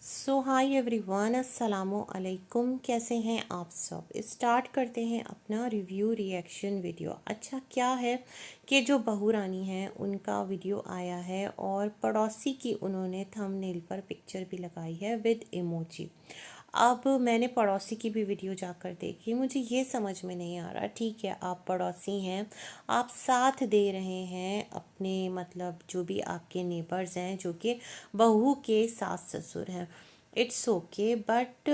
सो hi everyone, अस्सलामु अलैकुम। कैसे हैं आप सब। स्टार्ट करते हैं अपना रिव्यू रिएक्शन वीडियो। अच्छा, क्या है कि जो बहू रानी हैं उनका वीडियो आया है और पड़ोसी की उन्होंने थंबनेल पर पिक्चर भी लगाई है विद इमोजी। अब मैंने पड़ोसी की भी वीडियो जाकर देखी, मुझे ये समझ में नहीं आ रहा। ठीक है, आप पड़ोसी हैं, आप साथ दे रहे हैं अपने, मतलब जो भी आपके नेबर्स हैं जो कि बहू के सास ससुर हैं, इट्स ओके। बट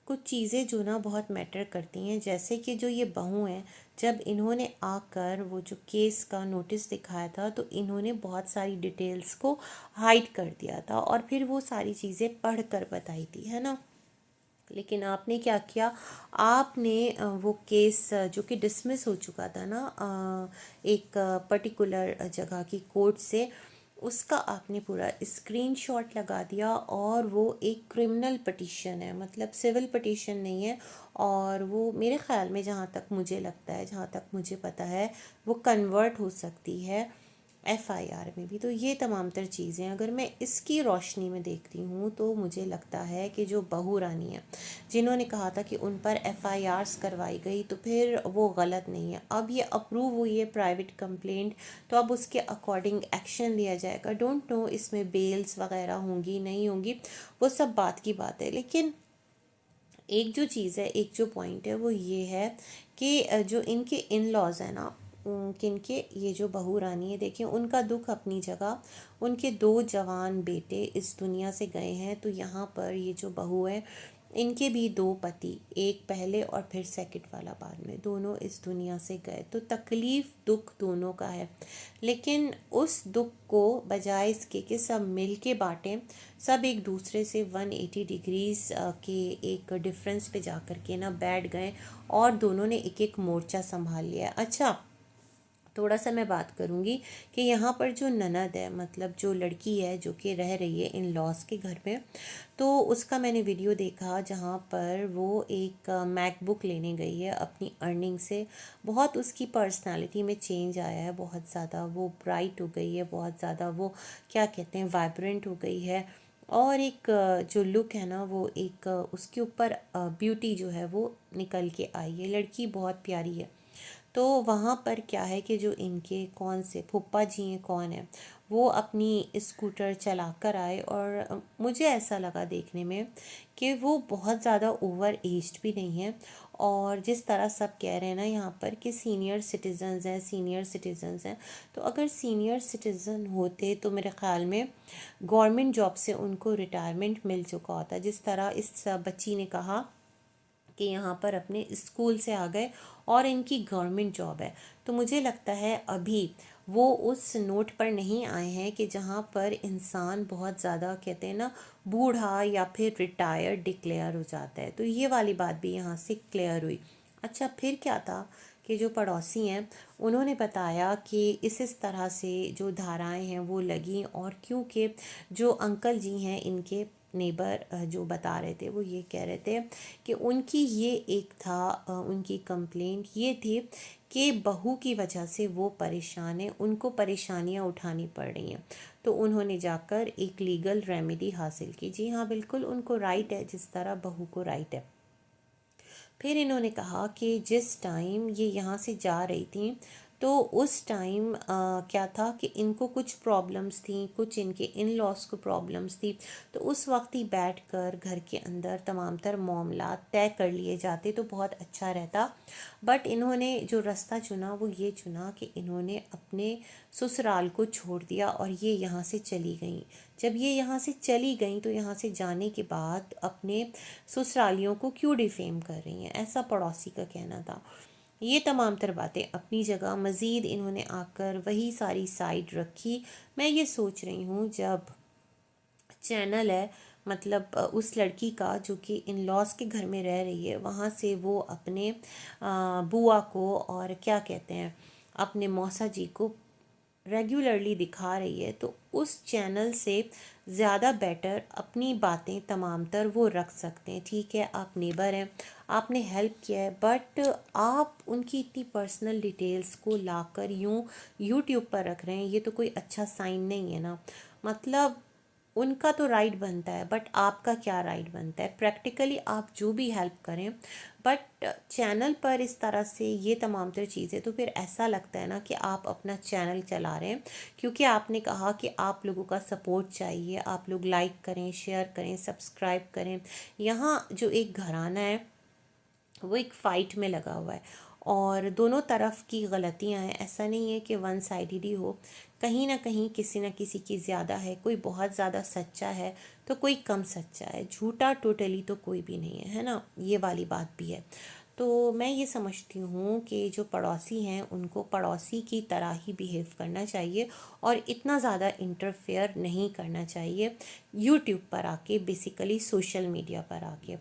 कुछ चीज़ें जो ना बहुत मैटर करती हैं, जैसे कि जो ये बहू हैं, जब इन्होंने आकर वो जो केस का नोटिस दिखाया था तो इन्होंने बहुत सारी डिटेल्स को हाइड कर दिया था और फिर वो सारी चीज़ें पढ़ कर बताई थी, है ना। लेकिन आपने क्या किया, आपने वो केस जो कि डिसमिस हो चुका था ना, एक पर्टिकुलर जगह की कोर्ट से, उसका आपने पूरा स्क्रीनशॉट लगा दिया और वो एक क्रिमिनल पटिशन है, मतलब सिविल पटिशन नहीं है। और वो मेरे ख़्याल में, जहाँ तक मुझे लगता है, जहाँ तक मुझे पता है, वो कन्वर्ट हो सकती है एफआईआर में भी। तो ये तमाम तर चीज़ें अगर मैं इसकी रोशनी में देखती हूँ तो मुझे लगता है कि जो बहू रानी है जिन्होंने कहा था कि उन पर एफआईआर्स करवाई गई, तो फिर वो गलत नहीं है। अब ये अप्रूव हुई है प्राइवेट कंप्लेंट, तो अब उसके अकॉर्डिंग एक्शन लिया जाएगा। डोंट नो इसमें बेल्स वगैरह होंगी नहीं होंगी, वो सब बात की बात है। लेकिन एक जो चीज़ है, एक जो पॉइंट है वो ये है कि जो इनके इन लॉज है ना, किनके, ये जो बहू रानी है, देखिए उनका दुख अपनी जगह, उनके दो जवान बेटे इस दुनिया से गए हैं। तो यहाँ पर ये जो बहू है, इनके भी दो पति, एक पहले और फिर सेकंड वाला बाद में, दोनों इस दुनिया से गए। तो तकलीफ़ दुख दोनों का है, लेकिन उस दुख को बजाय इसके कि सब मिल के बाँटें, सब एक दूसरे से 180 डिग्रीज के एक डिफरेंस पे जा कर के ना बैठ गए और दोनों ने एक एक मोर्चा संभाल लिया। अच्छा, थोड़ा सा मैं बात करूँगी कि यहाँ पर जो ननद है, मतलब जो लड़की है जो कि रह रही है इन लॉज के घर में, तो उसका मैंने वीडियो देखा जहाँ पर वो एक मैकबुक लेने गई है अपनी अर्निंग से। बहुत उसकी पर्सनालिटी में चेंज आया है, बहुत ज़्यादा वो ब्राइट हो गई है, बहुत ज़्यादा वो क्या कहते हैं, वाइब्रेंट हो गई है। और एक जो लुक है ना, वो एक उसके ऊपर ब्यूटी जो है वो निकल के आई है। लड़की बहुत प्यारी है। तो वहाँ पर क्या है कि जो इनके कौन से फूफा जी हैं, कौन है, वो अपनी स्कूटर चला कर आए और मुझे ऐसा लगा देखने में कि वो बहुत ज़्यादा ओवर एज्ड भी नहीं है। और जिस तरह सब कह रहे हैं ना यहाँ पर कि सीनियर सिटीजन्स हैं, सीनियर सिटीजन्स हैं, तो अगर सीनियर सिटीज़न होते तो मेरे ख़्याल में गवर्नमेंट जॉब से उनको रिटायरमेंट मिल चुका होता। जिस तरह इस बच्ची ने कहा कि यहाँ पर अपने स्कूल से आ गए और इनकी गवर्नमेंट जॉब है, तो मुझे लगता है अभी वो उस नोट पर नहीं आए हैं कि जहाँ पर इंसान बहुत ज़्यादा, कहते हैं ना, बूढ़ा या फिर रिटायर्ड डिक्लेयर हो जाता है। तो ये वाली बात भी यहाँ से क्लियर हुई। अच्छा, फिर क्या था कि जो पड़ोसी हैं उन्होंने बताया कि इस तरह से जो धाराएं हैं वो लगी, और क्योंकि जो अंकल जी हैं इनके नेबर, जो बता रहे थे, वो ये कह रहे थे कि उनकी ये एक था, उनकी कंप्लेंट ये थी कि बहू की वजह से वो परेशान है, उनको परेशानियां उठानी पड़ रही हैं। तो उन्होंने जाकर एक लीगल रेमेडी हासिल की। जी हाँ, बिल्कुल उनको राइट है, जिस तरह बहू को राइट है। फिर इन्होंने कहा कि जिस टाइम ये यहाँ से जा रही थी तो उस टाइम क्या था कि इनको कुछ प्रॉब्लम्स थी, कुछ इनके इन लॉस को प्रॉब्लम्स थी। तो उस वक्त ही बैठकर घर के अंदर तमाम तर मामला तय कर लिए जाते तो बहुत अच्छा रहता। बट इन्होंने जो रास्ता चुना वो ये चुना कि इन्होंने अपने ससुराल को छोड़ दिया और ये यहाँ से चली गई। जब ये यहाँ से चली गई तो यहाँ से जाने के बाद अपने ससुरालियों को क्यों डिफेम कर रही हैं, ऐसा पड़ोसी का कहना था। ये तमाम तर बातें अपनी जगह, मज़ीद इन्होंने आकर वही सारी साइड रखी। मैं ये सोच रही हूँ, जब चैनल है, मतलब उस लड़की का जो कि इन लॉज के घर में रह रही है, वहाँ से वो अपने बुआ को और क्या कहते हैं, अपने मौसा जी को रेगुलरली दिखा रही है, तो उस चैनल से ज़्यादा बेटर अपनी बातें तमाम तर वो रख सकते हैं। ठीक है, आप नेबर हैं, आपने हेल्प किया है, बट आप उनकी इतनी पर्सनल डिटेल्स को लाकर यूँ यूट्यूब पर रख रहे हैं, ये तो कोई अच्छा साइन नहीं है ना। मतलब उनका तो राइट बनता है, बट आपका क्या राइट बनता है? प्रैक्टिकली आप जो भी हेल्प करें, बट चैनल पर इस तरह से ये तमाम तर चीज़ें, तो फिर ऐसा लगता है ना कि आप अपना चैनल चला रहे हैं, क्योंकि आपने कहा कि आप लोगों का सपोर्ट चाहिए, आप लोग लाइक करें, शेयर करें, सब्सक्राइब करें। यहाँ जो एक घराना है वो एक फ़ाइट में लगा हुआ है और दोनों तरफ की गलतियां हैं। ऐसा नहीं है कि वन साइडेड ही हो, कहीं ना कहीं किसी न किसी की ज़्यादा है, कोई बहुत ज़्यादा सच्चा है तो कोई कम सच्चा है, झूठा टोटली तो कोई भी नहीं है, है ना, ये वाली बात भी है। तो मैं ये समझती हूँ कि जो पड़ोसी हैं उनको पड़ोसी की तरह ही बिहेव करना चाहिए और इतना ज़्यादा इंटरफेयर नहीं करना चाहिए यूट्यूब पर आके, बेसिकली सोशल मीडिया पर आके।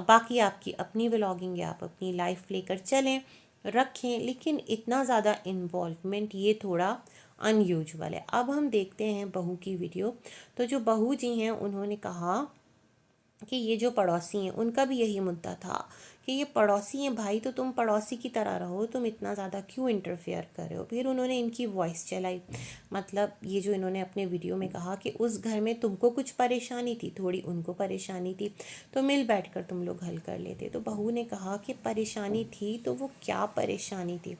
बाकी आपकी अपनी व्लॉगिंग है, आप अपनी लाइफ लेकर चलें, रखें, लेकिन इतना ज़्यादा इन्वॉल्वमेंट ये थोड़ा अनयूजुअल है। अब हम देखते हैं बहू की वीडियो। तो जो बहू जी हैं उन्होंने कहा कि ये जो पड़ोसी हैं उनका भी यही मुद्दा था कि ये पड़ोसी हैं भाई, तो तुम पड़ोसी की तरह रहो, तुम इतना ज़्यादा क्यों इंटरफेयर कर रहे हो। फिर उन्होंने इनकी वॉइस चलाई, मतलब ये जो इन्होंने अपने वीडियो में कहा कि उस घर में तुमको कुछ परेशानी थी, थोड़ी उनको परेशानी थी, तो मिल बैठ कर तुम लोग हल कर लेते। तो बहू ने कहा कि परेशानी थी तो वो क्या परेशानी थी,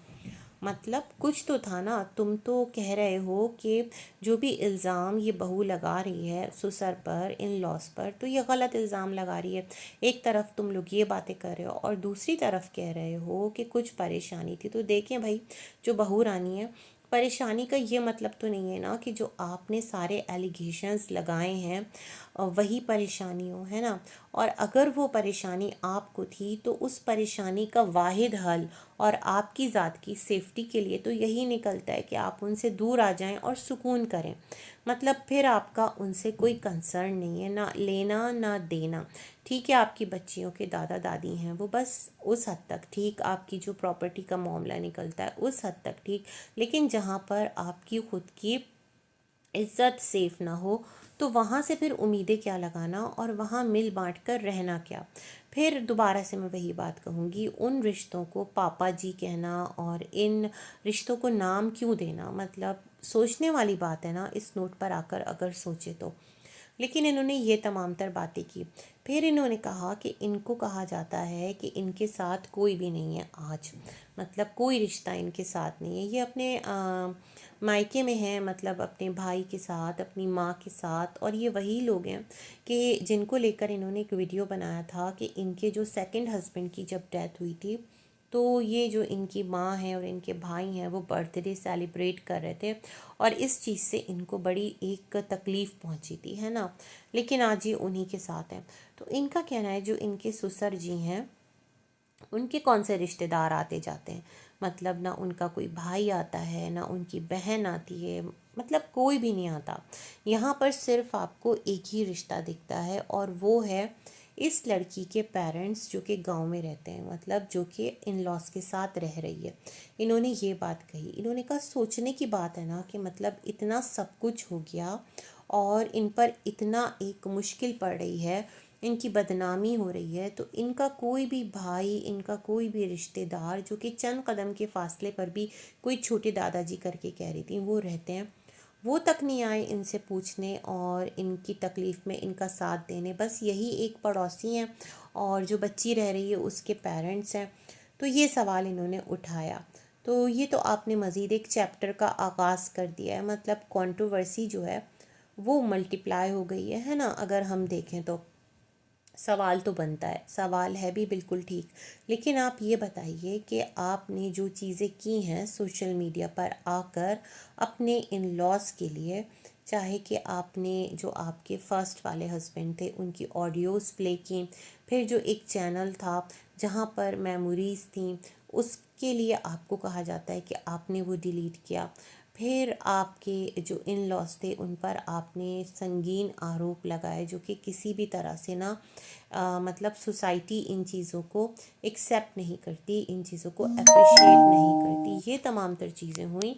मतलब कुछ तो था ना। तुम तो कह रहे हो कि जो भी इल्ज़ाम ये बहू लगा रही है ससुर पर, इन लॉस पर, तो ये गलत इल्ज़ाम लगा रही है। एक तरफ तुम लोग ये बातें कर रहे हो और दूसरी तरफ कह रहे हो कि कुछ परेशानी थी। तो देखें भाई, जो बहू रानी है, परेशानी का ये मतलब तो नहीं है ना कि जो आपने सारे एलिगेशंस लगाए हैं वही परेशानी हो, है ना। और अगर वो परेशानी आपको थी तो उस परेशानी का वाहिद हल और आपकी ज़ात की सेफ्टी के लिए तो यही निकलता है कि आप उनसे दूर आ जाएं और सुकून करें। मतलब फिर आपका उनसे कोई कंसर्न नहीं है, ना लेना ना देना। ठीक है, आपकी बच्चियों के दादा दादी हैं, वो बस उस हद तक ठीक, आपकी जो प्रॉपर्टी का मामला निकलता है उस हद तक ठीक, लेकिन जहाँ पर आपकी खुद की इज्जत सेफ ना हो तो वहाँ से फिर उम्मीदें क्या लगाना और वहाँ मिल बांट कर रहना क्या। फिर दोबारा से मैं वही बात कहूँगी, उन रिश्तों को पापा जी कहना और इन रिश्तों को नाम क्यों देना, मतलब सोचने वाली बात है ना इस नोट पर आकर अगर सोचे तो। लेकिन इन्होंने ये तमाम तर बातें की। फिर इन्होंने कहा कि इनको कहा जाता है कि इनके साथ कोई भी नहीं है आज, मतलब कोई रिश्ता इनके साथ नहीं है। ये अपने मायके में हैं, मतलब अपने भाई के साथ, अपनी माँ के साथ। और ये वही लोग हैं कि जिनको लेकर इन्होंने एक वीडियो बनाया था कि इनके जो सेकंड हस्बैंड की जब डेथ हुई थी, तो ये जो इनकी माँ है और इनके भाई हैं वो बर्थडे सेलिब्रेट कर रहे थे और इस चीज़ से इनको बड़ी एक तकलीफ़ पहुंची थी, है ना। लेकिन आज ये उन्हीं के साथ हैं। तो इनका कहना है जो इनके ससुर जी हैं उनके कौन से रिश्तेदार आते जाते हैं, मतलब ना उनका कोई भाई आता है, ना उनकी बहन आती है, मतलब कोई भी नहीं आता। यहाँ पर सिर्फ आपको एक ही रिश्ता दिखता है और वो है इस लड़की के पेरेंट्स जो कि गांव में रहते हैं, मतलब जो कि इन लॉस के साथ रह रही है। इन्होंने ये बात कही, इन्होंने कहा सोचने की बात है ना कि मतलब इतना सब कुछ हो गया और इन पर इतना एक मुश्किल पड़ रही है, इनकी बदनामी हो रही है, तो इनका कोई भी भाई, इनका कोई भी रिश्तेदार जो कि चंद कदम के फासले पर भी कोई छोटे दादाजी करके कह रही थी वो रहते हैं, वो तक नहीं आए इनसे पूछने और इनकी तकलीफ़ में इनका साथ देने। बस यही एक पड़ोसी हैं और जो बच्ची रह रही है उसके पेरेंट्स हैं। तो ये सवाल इन्होंने उठाया। तो ये तो आपने मज़ीद एक चैप्टर का आगाज़ कर दिया है, मतलब कंट्रोवर्सी जो है वो मल्टीप्लाई हो गई है ना। अगर हम देखें तो सवाल तो बनता है, सवाल है भी बिल्कुल ठीक। लेकिन आप ये बताइए कि आपने जो चीज़ें की हैं सोशल मीडिया पर आकर अपने इन लॉस के लिए, चाहे कि आपने जो आपके फ़र्स्ट वाले हस्बैंड थे उनकी ऑडियोज़ प्ले की, फिर जो एक चैनल था जहाँ पर मेमोरीज़ थी उसके लिए आपको कहा जाता है कि आपने वो डिलीट किया, फिर आपके जो इन लॉस थे उन पर आपने संगीन आरोप लगाए जो कि किसी भी तरह से ना मतलब सोसाइटी इन चीज़ों को एक्सेप्ट नहीं करती, इन चीज़ों को अप्रिशिएट नहीं करती, ये तमाम तर चीज़ें हुई।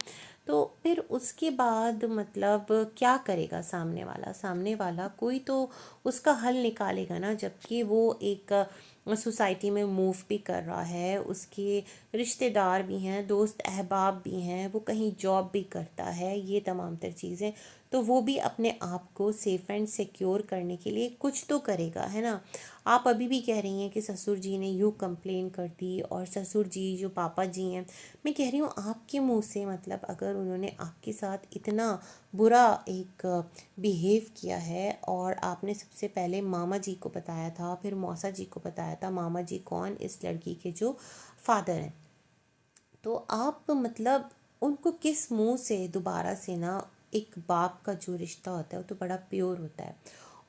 तो फिर उसके बाद मतलब क्या करेगा सामने वाला, सामने वाला कोई तो उसका हल निकालेगा ना, जबकि वो एक सोसाइटी में मूव भी कर रहा है, उसके रिश्तेदार भी हैं, दोस्त अहबाब भी हैं, वो कहीं जॉब भी करता है, ये तमाम तर चीज़ें। तो वो भी अपने आप को सेफ एंड सिक्योर करने के लिए कुछ तो करेगा, है ना। आप अभी भी कह रही हैं कि ससुर जी ने यूँ कंप्लेन कर दी, और ससुर जी जो पापा जी हैं, मैं कह रही हूँ आपके मुंह से, मतलब अगर उन्होंने आपके साथ इतना बुरा एक बिहेव किया है, और आपने सबसे पहले मामा जी को बताया था, फिर मौसा जी को बताया था, मामा जी कौन, इस लड़की के जो फादर हैं, तो आप मतलब उनको किस मुंह से दोबारा से ना, एक बाप का जो रिश्ता होता है वो तो बड़ा प्योर होता है,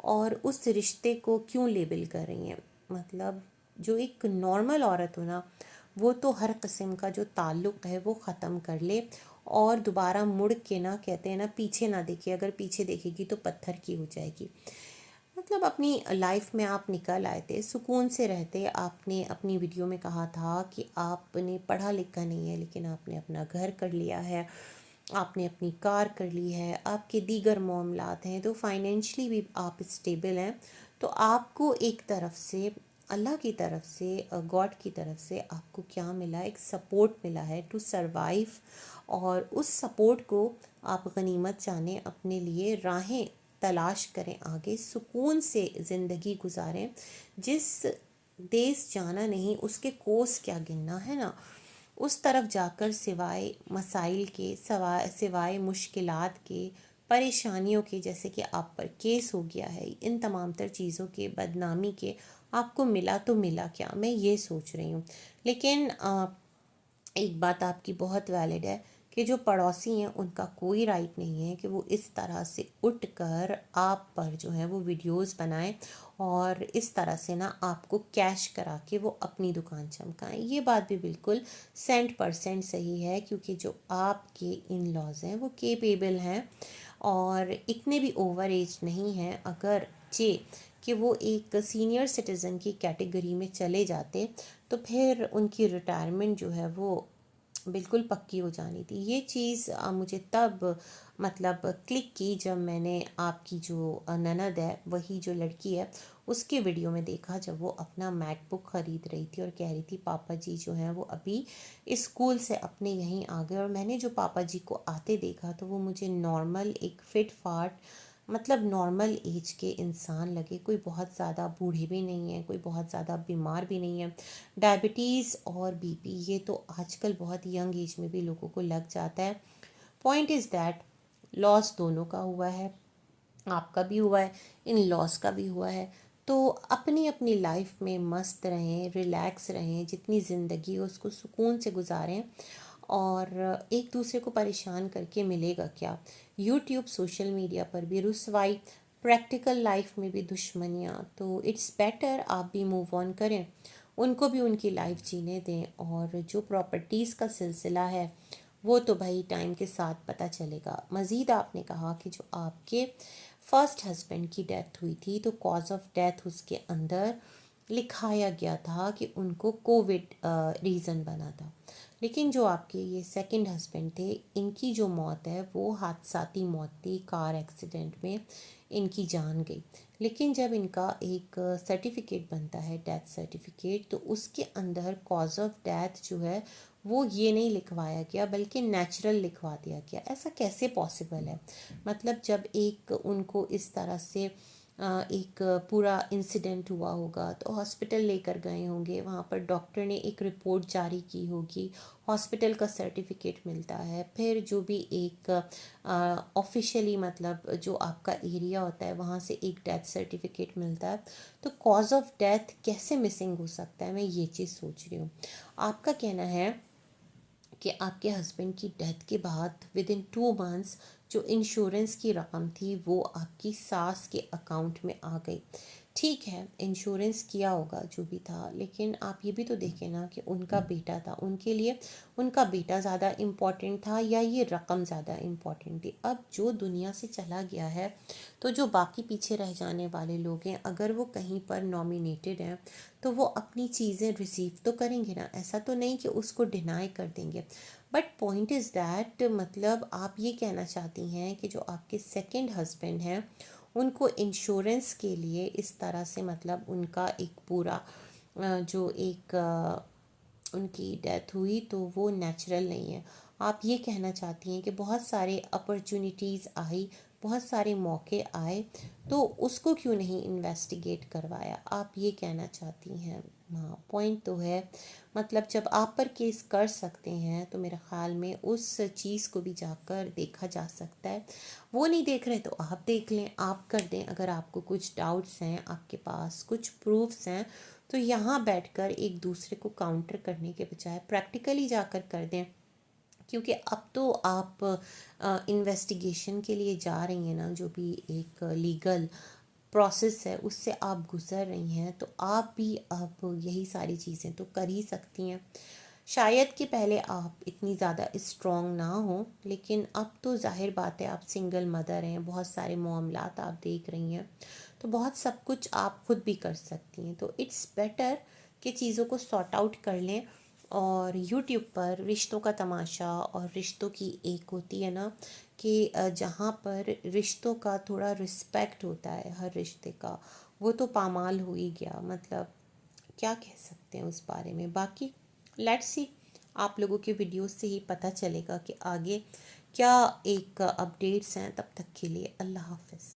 और उस रिश्ते को क्यों लेबल कर रही हैं। मतलब जो एक नॉर्मल औरत हो ना, वो तो हर किस्म का जो ताल्लुक़ है वो ख़त्म कर ले, और दोबारा मुड़ के ना, कहते हैं ना, पीछे ना देखे, अगर पीछे देखेगी तो पत्थर की हो जाएगी। मतलब अपनी लाइफ में आप निकल आए थे, सुकून से रहते। आपने अपनी वीडियो में कहा था कि आपने पढ़ा लिखा नहीं है, लेकिन आपने अपना घर कर लिया है, आपने अपनी कार कर ली है, आपके दीगर मामलात हैं, तो फाइनेंशली भी आप स्टेबल हैं। तो आपको एक तरफ से, अल्लाह की तरफ से, गॉड की तरफ से आपको क्या मिला, एक सपोर्ट मिला है टू सरवाइव, और उस सपोर्ट को आप गनीमत जाने, अपने लिए राहें तलाश करें, आगे सुकून से ज़िंदगी गुजारें। जिस देश जाना नहीं, उसके कोस क्या गिनना, है ना। उस तरफ जाकर सिवाय मसाइल के, सिवाय मुश्किलात के, परेशानियों के, जैसे कि आप पर केस हो गया है, इन तमाम तर चीज़ों के, बदनामी के, आपको मिला तो मिला क्या, मैं ये सोच रही हूँ। लेकिन एक बात आपकी बहुत वैलिड है कि जो पड़ोसी हैं उनका कोई राइट नहीं है कि वो इस तरह से उठकर आप पर जो है वो वीडियोस बनाएं, और इस तरह से ना आपको कैश करा के वो अपनी दुकान चमकाएं। ये बात भी बिल्कुल 100% सही है, क्योंकि जो आपके इन लॉज हैं वो केपेबल हैं, और इतने भी ओवर एज नहीं हैं। अगर चे कि वो एक सीनियर सिटीज़न की कैटेगरी में चले जाते, तो फिर उनकी रिटायरमेंट जो है वो बिल्कुल पक्की हो जानी थी। ये चीज़ मुझे तब मतलब क्लिक की जब मैंने आपकी जो ननद है, वही जो लड़की है, उसके वीडियो में देखा, जब वो अपना मैकबुक ख़रीद रही थी और कह रही थी पापा जी जो हैं वो अभी स्कूल से अपने यहीं आ गए, और मैंने जो पापा जी को आते देखा तो वो मुझे नॉर्मल एक फिट फाट, मतलब नॉर्मल एज के इंसान लगे। कोई बहुत ज़्यादा बूढ़े भी नहीं है, कोई बहुत ज़्यादा बीमार भी नहीं है। डायबिटीज़ और बीपी ये तो आजकल बहुत यंग एज में भी लोगों को लग जाता है। पॉइंट इज़ दैट लॉस दोनों का हुआ है, आपका भी हुआ है, इन लॉस का भी हुआ है। तो अपनी अपनी लाइफ में मस्त रहें, रिलैक्स रहें, जितनी ज़िंदगी हो उसको सुकून से गुजारें, और एक दूसरे को परेशान करके मिलेगा क्या। यूट्यूब, सोशल मीडिया पर भी रुसवाई, प्रैक्टिकल लाइफ में भी दुश्मनियाँ, तो इट्स बेटर आप भी मूव ऑन करें, उनको भी उनकी लाइफ जीने दें। और जो प्रॉपर्टीज़ का सिलसिला है वो तो भाई टाइम के साथ पता चलेगा। मज़ीद आपने कहा कि जो आपके फर्स्ट हस्बैंड की डेथ हुई थी, तो कॉज ऑफ डेथ उसके अंदर लिखाया गया था कि उनको कोविड रीज़न बना था। लेकिन जो आपके ये सेकंड हस्बैंड थे, इनकी जो मौत है वो हादसाती मौत थी, कार एक्सीडेंट में इनकी जान गई। लेकिन जब इनका एक सर्टिफिकेट बनता है, डेथ सर्टिफिकेट, तो उसके अंदर कॉज ऑफ डेथ जो है वो ये नहीं लिखवाया गया, बल्कि नेचुरल लिखवा दिया गया। ऐसा कैसे पॉसिबल है। मतलब जब एक उनको इस तरह से एक पूरा इंसिडेंट हुआ होगा, तो हॉस्पिटल लेकर गए होंगे, वहाँ पर डॉक्टर ने एक रिपोर्ट जारी की होगी, हॉस्पिटल का सर्टिफिकेट मिलता है, फिर जो भी एक ऑफिशियली मतलब जो आपका एरिया होता है वहाँ से एक डेथ सर्टिफिकेट मिलता है। तो कॉज ऑफ डेथ कैसे मिसिंग हो सकता है, मैं ये चीज़ सोच रही हूँ। आपका कहना है कि आपके हस्बैंड की डेथ के बाद विद इन 2 मंथ्स जो इंश्योरेंस की रकम थी वो आपकी सास के अकाउंट में आ गई। ठीक है, इंश्योरेंस किया होगा जो भी था, लेकिन आप ये भी तो देखें ना कि उनका बेटा था, उनके लिए उनका बेटा ज़्यादा इम्पॉर्टेंट था या ये रकम ज़्यादा इम्पॉर्टेंट थी। अब जो दुनिया से चला गया है, तो जो बाकी पीछे रह जाने वाले लोग हैं, अगर वो कहीं पर नॉमिनेटेड हैं, तो वो अपनी चीज़ें रिसीव तो करेंगे ना। ऐसा तो नहीं कि उसको डिनाई कर देंगे। बट पॉइंट इज़ दैट, मतलब आप ये कहना चाहती हैं कि जो आपके सेकंड हस्बैंड हैं उनको इंश्योरेंस के लिए इस तरह से, मतलब उनका एक पूरा जो एक उनकी डेथ हुई तो वो नेचुरल नहीं है। आप ये कहना चाहती हैं कि बहुत सारे अपॉर्चुनिटीज़ आई, बहुत सारे मौके आए तो उसको क्यों नहीं इन्वेस्टिगेट करवाया, आप ये कहना चाहती हैं। हाँ, पॉइंट तो है। मतलब जब आप पर केस कर सकते हैं तो मेरे ख़्याल में उस चीज़ को भी जाकर देखा जा सकता है। वो नहीं देख रहे तो आप देख लें, आप कर दें। अगर आपको कुछ डाउट्स हैं, आपके पास कुछ प्रूफ्स हैं, तो यहाँ बैठकर एक दूसरे को काउंटर करने के बजाय प्रैक्टिकली जाकर कर दें। क्योंकि अब तो आप इन्वेस्टिगेशन के लिए जा रही हैं ना, जो भी एक लीगल प्रोसेस है उससे आप गुज़र रही हैं, तो आप भी अब यही सारी चीज़ें तो कर ही सकती हैं। शायद कि पहले आप इतनी ज़्यादा स्ट्रॉन्ग ना हो, लेकिन अब तो ज़ाहिर बात है आप सिंगल मदर हैं, बहुत सारे मामलात आप देख रही हैं, तो बहुत सब कुछ आप खुद भी कर सकती हैं। तो इट्स बेटर कि चीज़ों को सॉर्ट आउट कर लें। और यूट्यूब पर रिश्तों का तमाशा और रिश्तों की एक होती है ना कि जहाँ पर रिश्तों का थोड़ा रिस्पेक्ट होता है हर रिश्ते का, वो तो पामाल हो ही गया। मतलब क्या कह सकते हैं उस बारे में। बाकी लेट्स सी, आप लोगों के वीडियोस से ही पता चलेगा कि आगे क्या एक अपडेट्स हैं। तब तक के लिए अल्लाह हाफ़िज़।